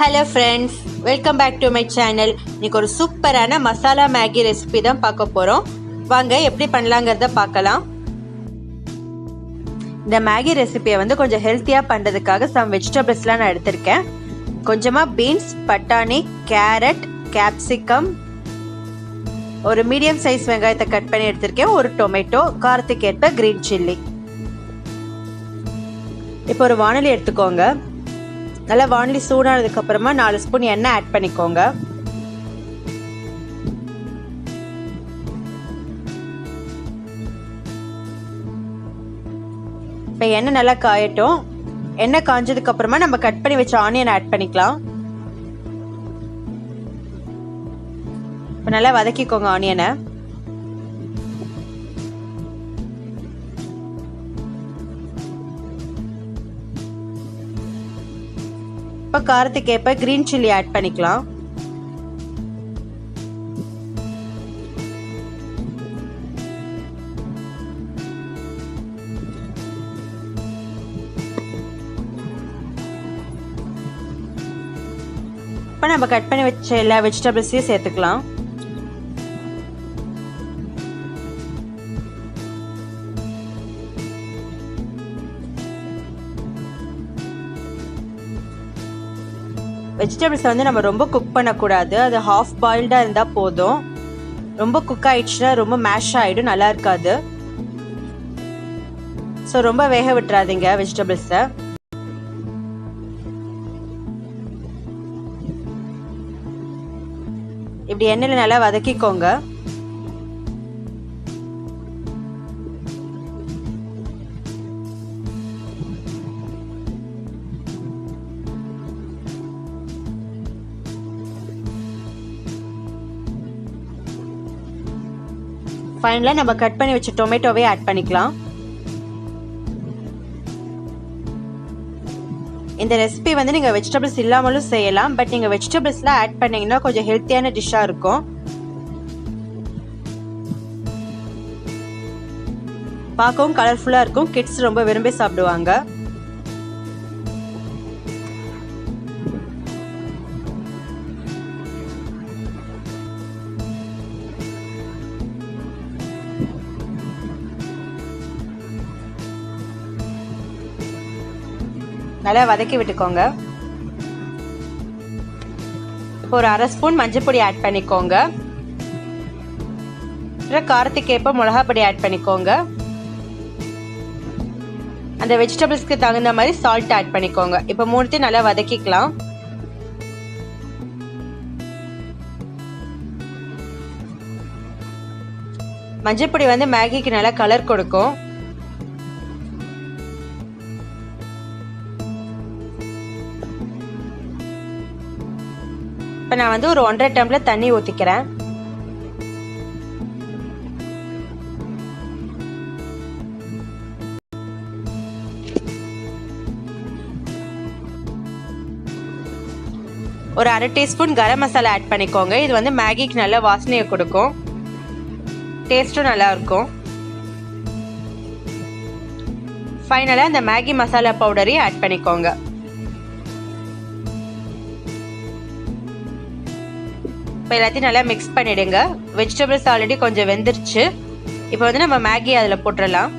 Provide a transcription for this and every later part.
Hello friends, welcome back to my channel. இன்றைக்கி ஒரு சூப்பரான மசாலா மேகி ரெசிபி தான் பார்க்க போகிறோம். வாங்க எப்படி பண்ணலாங்கிறத பார்க்கலாம். இந்த மேகி ரெசிபியை கொஞ்சம் ஹெல்த்தியாக பண்ணுறதுக்காக சம் வெஜிடபிள்ஸ்லாம் நான் எடுத்திருக்கேன். கொஞ்சமாக பீன்ஸ், பட்டாணி, கேரட், கேப்சிகம், ஒரு மீடியம் சைஸ் வெங்காயத்தை கட் பண்ணி எடுத்திருக்கேன், ஒரு டொமேட்டோ, காரத்துக்கு ஏற்ப கிரீன் சில்லி. இப்போ ஒரு வாணலி எடுத்துக்கோங்க. நல்லா வாணலி சூடானதுக்கு அப்புறமா 4 ஸ்பூன் எண்ணெய் ஆட் பண்ணிக்கோங்க. இப்போ எண்ணெய் நல்லா காயட்டும். எண்ணெய் காஞ்சதுக்கு அப்புறமா நம்ம கட் பண்ணி வச்ச ஆனியன் ஆட் பண்ணிக்கலாம். இப்போ நல்லா வதக்கிக்கோங்க ஆனியனை. இப்போ காரத்துக்கு ஏற்ப கிரீன் சில்லி ஆட் பண்ணிக்கலாம். இப்போ நம்ம கட் பண்ணி வச்ச எல்லா வெஜிடபிள்ஸையும் சேர்த்துக்கலாம். வெஜிடபிள்ஸ் நம்ம ரொம்ப குக் பண்ணக்கூடாது. அது ஹாஃப் பாயில்டாக இருந்தால் போதும். ரொம்ப குக் ஆயிடுச்சுன்னா ரொம்ப மேஷ் ஆகிடும், நல்லா இருக்காது. ஸோ ரொம்ப வேக விட்டுறாதீங்க வெஜிடபிள்ஸை. இப்படி எண்ணெயில் நல்லா வதக்கிக்கோங்க. ஃபைனலாக நம்ம கட் பண்ணி வச்ச டொமேட்டோவே ஆட் பண்ணிக்கலாம். இந்த ரெசிபி நீங்கள் வெஜிடபிள்ஸ் இல்லாமலும் செய்யலாம். பட் நீங்கள் வெஜிடபிள்ஸ்லாம் ஆட் பண்ணிங்கன்னா கொஞ்சம் ஹெல்த்தியான டிஷ்ஷாக இருக்கும். பார்க்கவும் கலர்ஃபுல்லாக இருக்கும். கிட்ஸ் ரொம்ப விரும்பி சாப்பிடுவாங்க. நல்லா வதக்கி விட்டுக்கோங்க. இப்போ ஒரு 1/2 ஸ்பூன் மஞ்சள் பொடி ஆட் பண்ணிக்கோங்க. காரத்துக்கு ஏற்ப மிளகா பொடி ஆட் பண்ணிக்கோங்க. அந்த வெஜிடபிள்ஸ்க்கு தகுந்த மாதிரி சால்ட் ஆட் பண்ணிக்கோங்க. இப்போ 3 நல்லா வதக்கிக்கலாம். மஞ்சள் பொடி மேகிக்கு நல்லா கலர் கொடுக்கும். இப்போ நான் ஒரு 1.5 டம்ளர் தண்ணி ஊற்றிக்கிறேன். ஒரு 1/2 டீஸ்பூன் கரம் மசாலா ஆட் பண்ணிக்கோங்க. இது மேகிக்கு நல்ல வாசனையை கொடுக்கும், டேஸ்ட்டும் நல்லா இருக்கும். ஃபைனலாக இந்த மேகி மசாலா பவுடரையும் ஆட் பண்ணிக்கோங்க. இப்போ எல்லாத்தையும் நல்லா மிக்ஸ் பண்ணிடுங்க. வெஜிடபிள்ஸ் ஆல்ரெடி கொஞ்சம் வெந்துருச்சு. இப்போ நம்ம மேகி அதில் போட்டுடலாம்.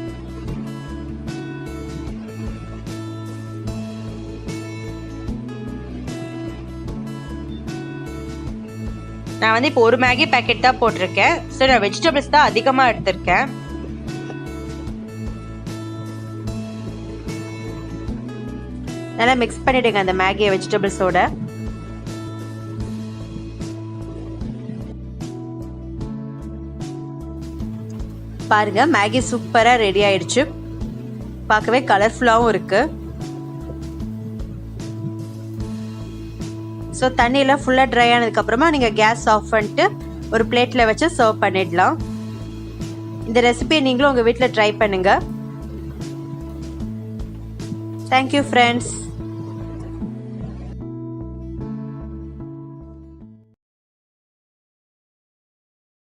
நான் இப்போ ஒரு மேகி பேக்கெட் தான் போட்டிருக்கேன். ஸோ நான் வெஜிடபிள்ஸ் தான் அதிகமாக எடுத்திருக்கேன். நல்லா மிக்ஸ் பண்ணிடுங்க அந்த மேகியை வெஜிடபிள்ஸோட. பாருங்க, மேகி சூப்பராக ரெடி ஆயிடுச்சு. பார்க்கவே கலர்ஃபுல்லாகவும் இருக்கு. ஸோ தண்ணியெல்லாம் ஃபுல்லாக ட்ரை ஆனதுக்கு அப்புறமா நீங்கள் கேஸ் ஆஃப் பண்ணிட்டு ஒரு பிளேட்டில் வச்சு சர்வ் பண்ணிடலாம். இந்த ரெசிபியை நீங்களும் உங்கள் வீட்டில் ட்ரை பண்ணுங்க. Thank you friends.